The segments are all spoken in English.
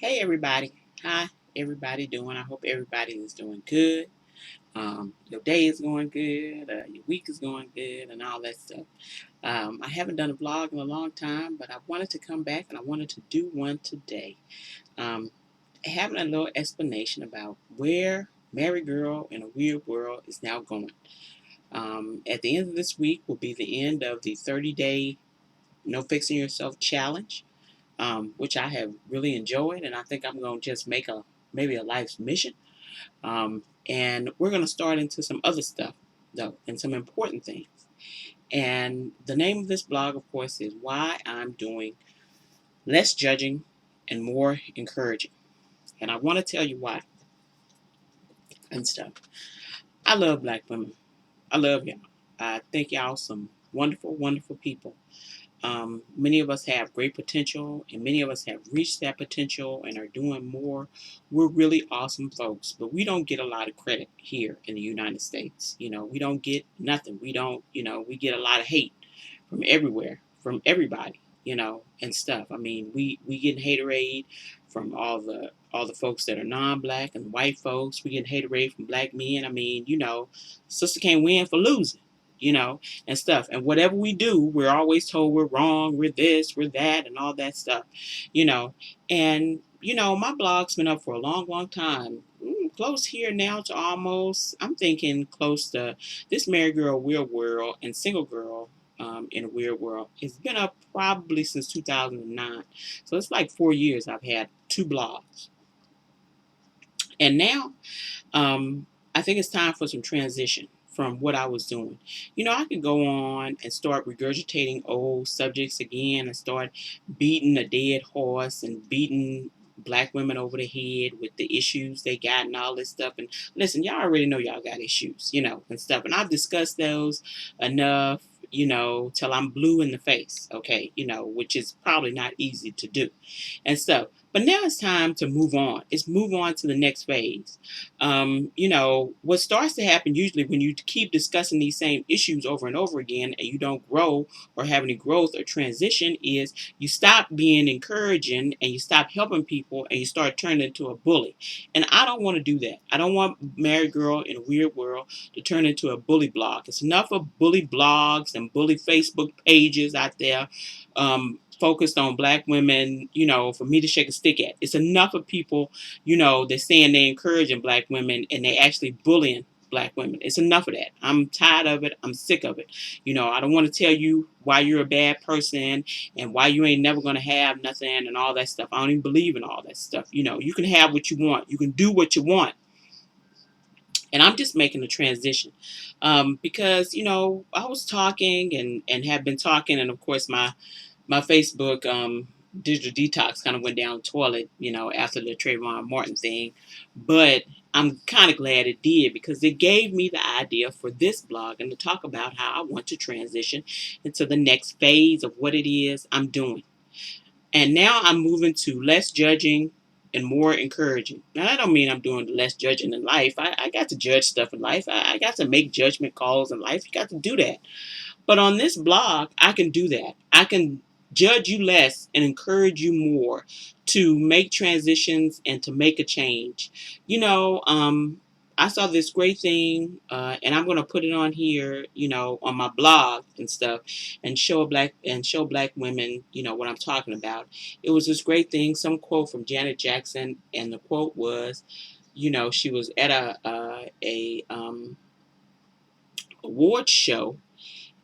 Hey everybody. Hi everybody doing? I hope everybody is doing good. Your day is going good, your week is going good and all that stuff. I haven't done a vlog in a long time, but I wanted to come back and I wanted to do one today. Um, Having a little explanation about where Married Girl in a Weird World is now going. At the end of this week will be the end of the 30-day No Fixing Yourself challenge, which I have really enjoyed, and I think I'm going to just make a maybe a life's mission. And we're going to start into some other stuff, though, and some important things. And the name of this blog, of course, is Why I'm Doing Less Judging and More Encouraging. And I want to tell you why and stuff. I love black women. I love y'all. I think y'all some wonderful, wonderful people. Many of us have great potential, and many of us have reached that potential and are doing more. We're really awesome folks, but we don't get a lot of credit here in the United States. We don't get nothing. We don't, we get a lot of hate from everywhere, from everybody, and stuff. I mean, we get haterade from all the folks that are non-black and white folks. We get haterade from black men. I mean, sister can't win for losing, you know, and stuff. And whatever we do, we're always told we're wrong, we're this, we're that, and all that stuff, you know. And my blog's been up for a long, long time. Close here now to almost, I'm thinking close to this Married Girl, Weird World, and Single Girl in a Weird World. It's been up probably since 2009. So it's like 4 years I've had two blogs. And now I think it's time for some transition from what I was doing. I could go on and start regurgitating old subjects again and start beating a dead horse and beating black women over the head with the issues they got and all this stuff. And listen, y'all already know y'all got issues, and stuff. And I've discussed those enough, till I'm blue in the face, okay, which is probably not easy to do and stuff. But now it's time to move on. It's move on to the next phase. What starts to happen usually when you keep discussing these same issues over and over again and you don't grow or have any growth or transition is you stop being encouraging and you stop helping people and you start turning into a bully. And I don't want to do that. I don't want Married Girl in a Weird World to turn into a bully blog. It's enough of bully blogs and bully Facebook pages out there. Focused on black women, for me to shake a stick at. It's enough of people, they're saying they're encouraging black women and they actually bullying black women. It's enough of that. I'm tired of it. I'm sick of it. I don't want to tell you why you're a bad person and why you ain't never going to have nothing and all that stuff. I don't even believe in all that stuff. You can have what you want. You can do what you want. And I'm just making a transition because, I was talking and have been talking. And of course, my Facebook digital detox kind of went down the toilet, after the Trayvon Martin thing. But I'm kind of glad it did because it gave me the idea for this blog and to talk about how I want to transition into the next phase of what it is I'm doing. And now I'm moving to less judging and more encouraging. Now, that don't mean I'm doing less judging in life. I got to judge stuff in life. I got to make judgment calls in life. You got to do that. But on this blog, I can do that. I can judge you less and encourage you more to make transitions and to make a change. I saw this great thing, and I'm going to put it on here, on my blog and stuff, and show black women, what I'm talking about. It was this great thing, some quote from Janet Jackson, and the quote was, she was at a award show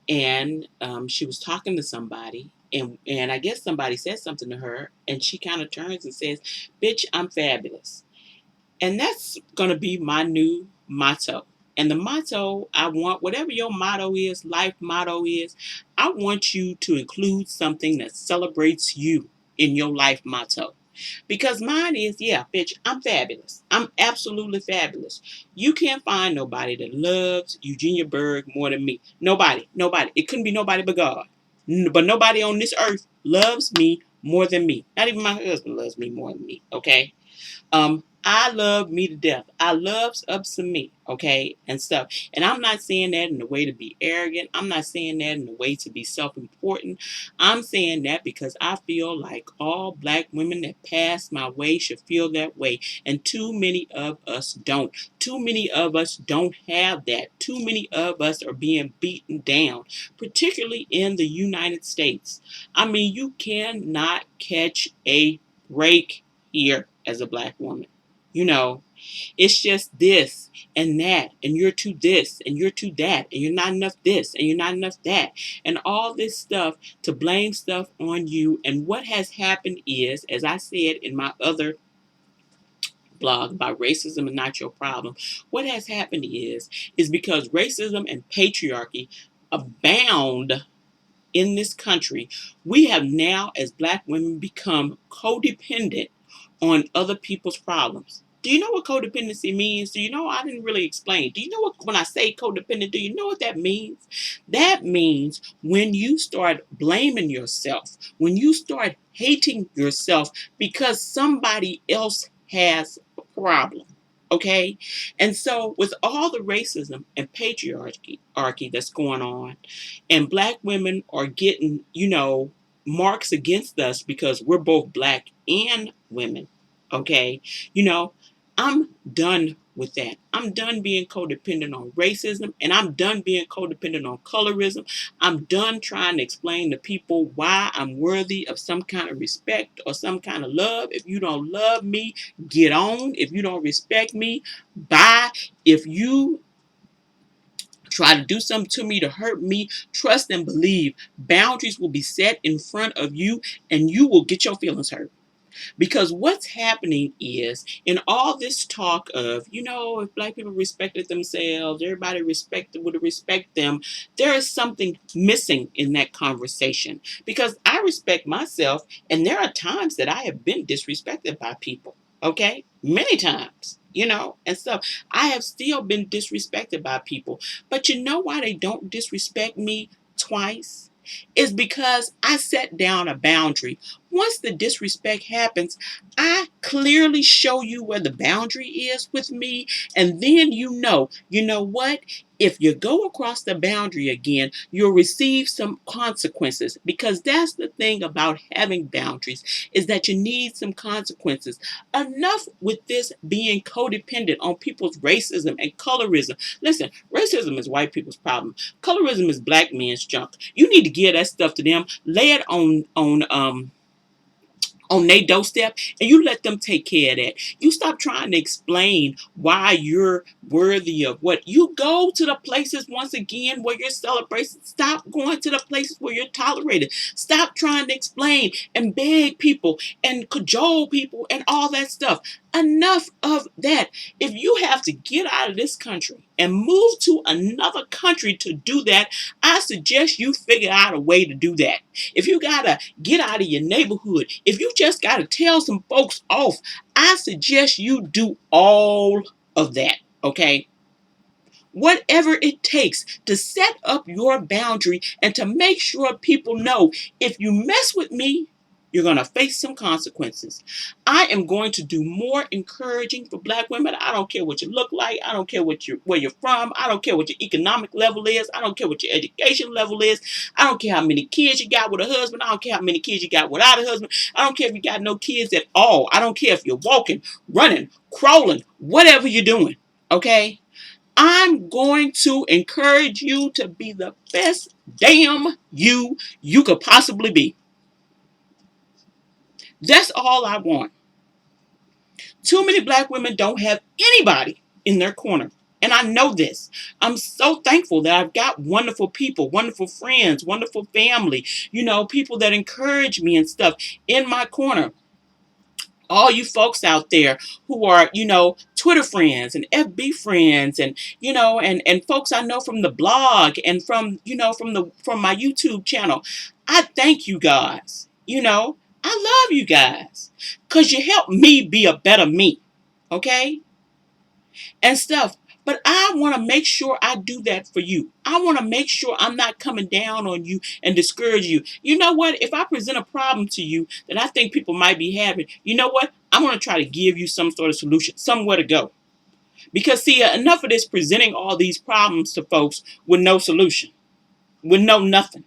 and she was talking to somebody and I guess somebody said something to her and she kind of turns and says, "Bitch, I'm fabulous." And that's going to be my new motto. And the motto, I want, whatever your motto is, life motto is, I want you to include something that celebrates you in your life motto. Because mine is, yeah, bitch, I'm fabulous. I'm absolutely fabulous. You can't find nobody that loves Eugenia Berg more than me. Nobody, nobody. It couldn't be nobody but God. But nobody on this earth loves me more than me. Not even my husband loves me more than me, okay? I love me to death. I loves up some me, okay, and stuff. And I'm not saying that in a way to be arrogant. I'm not saying that in a way to be self-important. I'm saying that because I feel like all black women that pass my way should feel that way. And too many of us don't. Too many of us don't have that. Too many of us are being beaten down, particularly in the United States. I mean, you cannot catch a break here as a black woman. You know, it's just this and that, and you're too this, and you're too that, and you're not enough this, and you're not enough that, and all this stuff to blame stuff on you. And what has happened is, as I said in my other blog about racism and not your problem, what has happened is because racism and patriarchy abound in this country, we have now, as black women, become codependent on other people's problems. Do you know what codependency means? Do you know? I didn't really explain. Do you know what, when I say codependent, do you know what that means? That means when you start blaming yourself, when you start hating yourself because somebody else has a problem. Okay? And so, with all the racism and patriarchy that's going on, and black women are getting, marks against us because we're both black and women. Okay. You know, I'm done with that. I'm done being codependent on racism, and I'm done being codependent on colorism. I'm done trying to explain to people why I'm worthy of some kind of respect or some kind of love. If you don't love me, get on. If you don't respect me, bye. If you try to do something to me to hurt me, trust and believe boundaries will be set in front of you, and you will get your feelings hurt. Because what's happening is, in all this talk of, if black people respected themselves, everybody would respect them, there is something missing in that conversation. Because I respect myself, and there are times that I have been disrespected by people. Okay? Many times. And so I have still been disrespected by people. But you know why they don't disrespect me twice? Is because I set down a boundary. Once the disrespect happens, I clearly show you where the boundary is with me. And then you know what? If you go across the boundary again, you'll receive some consequences. Because that's the thing about having boundaries, is that you need some consequences. Enough with this being codependent on people's racism and colorism. Listen, racism is white people's problem. Colorism is black men's junk. You need to give that stuff to them. Lay it on their doorstep, and you let them take care of that. You stop trying to explain why you're worthy of what. You go to the places once again where you're celebrated. Stop going to the places where you're tolerated. Stop trying to explain and beg people and cajole people and all that stuff. Enough of that. If you have to get out of this country and move to another country to do that, I suggest you figure out a way to do that. If you gotta get out of your neighborhood, if you just gotta tell some folks off, I suggest you do all of that. Okay? Whatever it takes to set up your boundary and to make sure people know, if you mess with me, you're going to face some consequences. I am going to do more encouraging for black women. I don't care what you look like. I don't care where you're from. I don't care what your economic level is. I don't care what your education level is. I don't care how many kids you got with a husband. I don't care how many kids you got without a husband. I don't care if you got no kids at all. I don't care if you're walking, running, crawling, whatever you're doing. Okay? I'm going to encourage you to be the best damn you could possibly be. That's all I want. Too many black women don't have anybody in their corner. And I know this. I'm so thankful that I've got wonderful people, wonderful friends, wonderful family, people that encourage me and stuff in my corner. All you folks out there who are, Twitter friends and FB friends, and and folks I know from the blog and from my YouTube channel. I thank you guys. I love you guys, because you help me be a better me. Okay? And stuff. But I want to make sure I do that for you. I want to make sure I'm not coming down on you and discourage you. You know what? If I present a problem to you that I think people might be having, you know what? I'm going to try to give you some sort of solution, somewhere to go. Because see, enough of this presenting all these problems to folks with no solution, with no nothing,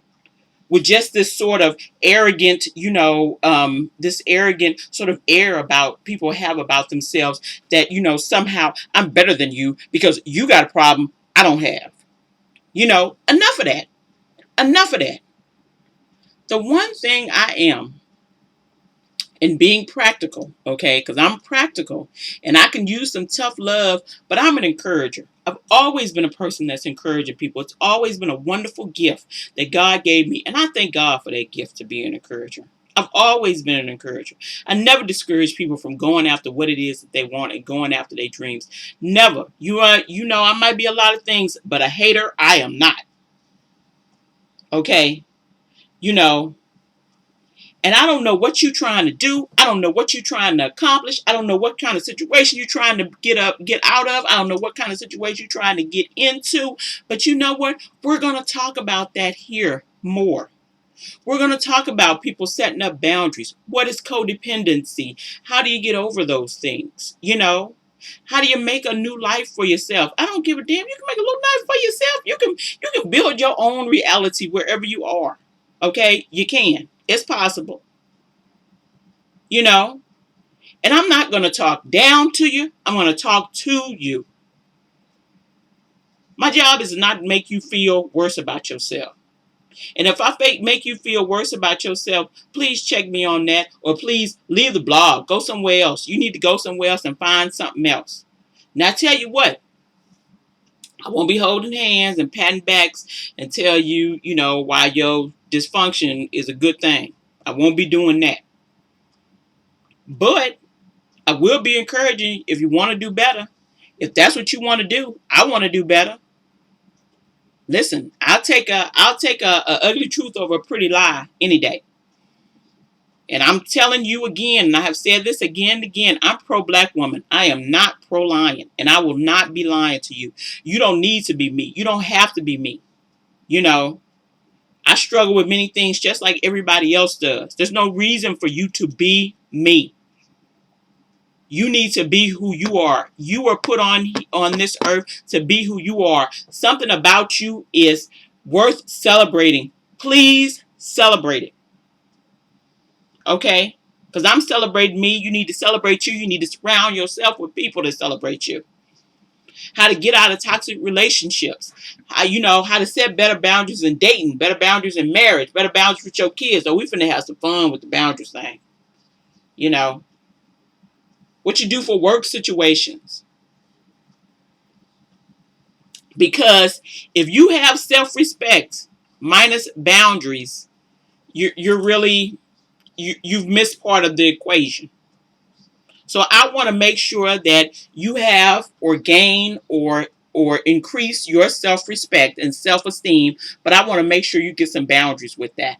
with just this sort of arrogant, this arrogant sort of air about people have about themselves that, somehow I'm better than you because you got a problem I don't have. Enough of that. Enough of that. The one thing I am in being practical, okay, because I'm practical and I can use some tough love, but I'm an encourager. I've always been a person that's encouraging people. It's always been a wonderful gift that God gave me, and I thank God for that gift to be an encourager. I've always been an encourager. I never discourage people from going after what it is that they want and going after their dreams. Never. I might be a lot of things, but a hater, I am not. Okay? You know, And I don't know what you're trying to do. I don't know what you're trying to accomplish. I don't know what kind of situation you're trying to get out of. I don't know what kind of situation you're trying to get into. But you know what? We're going to talk about that here more. We're going to talk about people setting up boundaries. What is codependency? How do you get over those things? How do you make a new life for yourself? I don't give a damn. You can make a little life for yourself. You can build your own reality wherever you are. Okay? You can. It's possible. you know. And I'm not going to talk down to you. I'm going to talk to you. My job is to not make you feel worse about yourself. And if I make you feel worse about yourself, please check me on that. Or please leave the blog. Go somewhere else. You need to go somewhere else and find something else. Now, I tell you what. I won't be holding hands and patting backs and tell you, why your dysfunction is a good thing. I won't be doing that. But I will be encouraging you if you want to do better. If that's what you want to do, I want to do better. Listen, I'll take a ugly truth over a pretty lie any day. And I'm telling you again, and I have said this again and again, I'm pro-black woman. I am not pro-lying, and I will not be lying to you. You don't need to be me. You don't have to be me. I struggle with many things just like everybody else does. There's no reason for you to be me. You need to be who you are. You were put on this earth to be who you are. Something about you is worth celebrating. Please celebrate it. Okay? Because I'm celebrating me. You need to celebrate you. You need to surround yourself with people that celebrate you. How to get out of toxic relationships. How to set better boundaries in dating, better boundaries in marriage, better boundaries with your kids. So we finna have some fun with the boundaries thing. What you do for work situations. Because if you have self-respect minus boundaries, you've missed part of the equation. So I want to make sure that you have or gain or increase your self-respect and self-esteem, but I want to make sure you get some boundaries with that.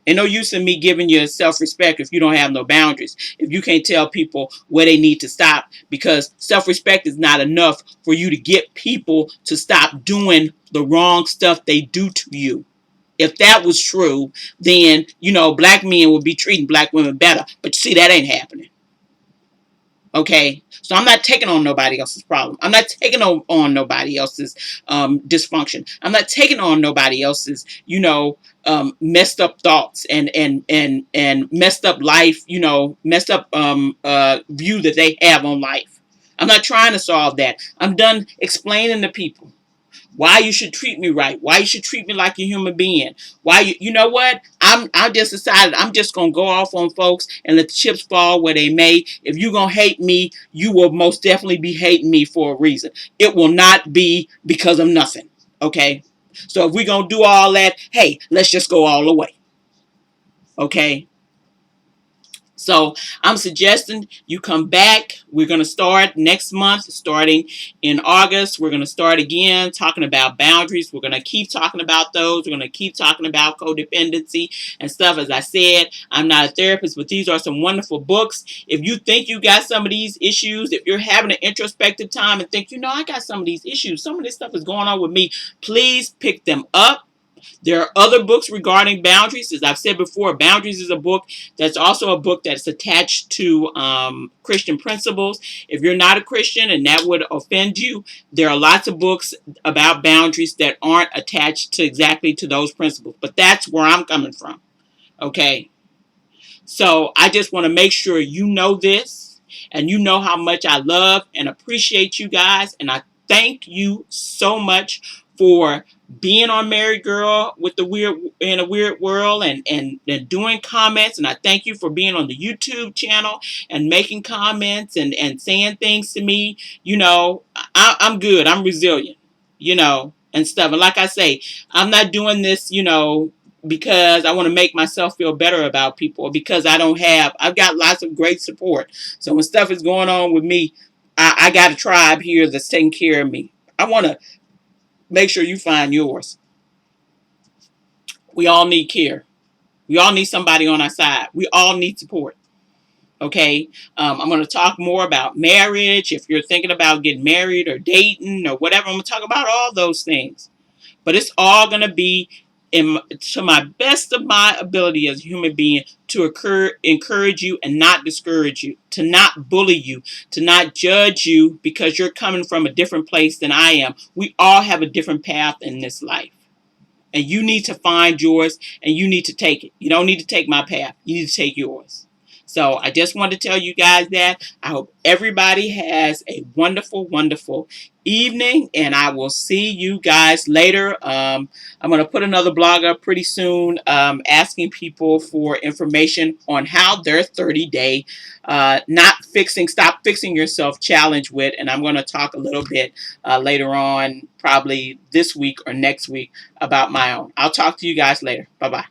And no use in me giving you self-respect if you don't have no boundaries. If you can't tell people where they need to stop, because self-respect is not enough for you to get people to stop doing the wrong stuff they do to you. If that was true, then, black men would be treating black women better. But you see, that ain't happening. Okay, so I'm not taking on nobody else's problem. I'm not taking on nobody else's dysfunction. I'm not taking on nobody else's, messed up thoughts and messed up life, messed up view that they have on life. I'm not trying to solve that. I'm done explaining to people why you should treat me right, why you should treat me like a human being, why you know what, I just decided I'm just gonna go off on folks and let the chips fall where they may. If you're gonna hate me, you will most definitely be hating me for a reason. It will not be because of nothing. Okay, so if we're gonna do all that, hey, let's just go all the way. Okay, So I'm suggesting you come back. We're going to start next month, starting in August. We're going to start again talking about boundaries. We're going to keep talking about those. We're going to keep talking about codependency and stuff. As I said, I'm not a therapist, but these are some wonderful books. If you think you got some of these issues, if you're having an introspective time and think, I got some of these issues, some of this stuff is going on with me, please pick them up. There are other books regarding boundaries. As I've said before, Boundaries is a book that's also a book that's attached to Christian principles. If you're not a Christian and that would offend you, there are lots of books about boundaries that aren't attached to exactly to those principles. But that's where I'm coming from. Okay. So I just want to make sure you know this and you know how much I love and appreciate you guys. And I thank you so much for being on Married Girl with the Weird in a Weird World and doing comments. And I thank you for being on the YouTube channel and making comments and saying things to me. I'm good. I'm resilient, and stuff. And like I say, I'm not doing this, because I want to make myself feel better about people, or because I've got lots of great support. So when stuff is going on with me, I got a tribe here that's taking care of me. I want to make sure you find yours. We all need care. We all need somebody on our side. We all need support. Okay. I'm going to talk more about marriage. If you're thinking about getting married or dating or whatever, I'm going to talk about all those things. But it's all going to be to my best of my ability as a human being to encourage you and not discourage you, to not bully you, to not judge you because you're coming from a different place than I am. We all have a different path in this life. And you need to find yours and you need to take it. You don't need to take my path. You need to take yours. So I just wanted to tell you guys that. I hope everybody has a wonderful, wonderful evening, and I will see you guys later. I'm going to put another blog up pretty soon asking people for information on how their 30-day stop fixing yourself challenge went. And I'm going to talk a little bit later on, probably this week or next week, about my own. I'll talk to you guys later. Bye-bye.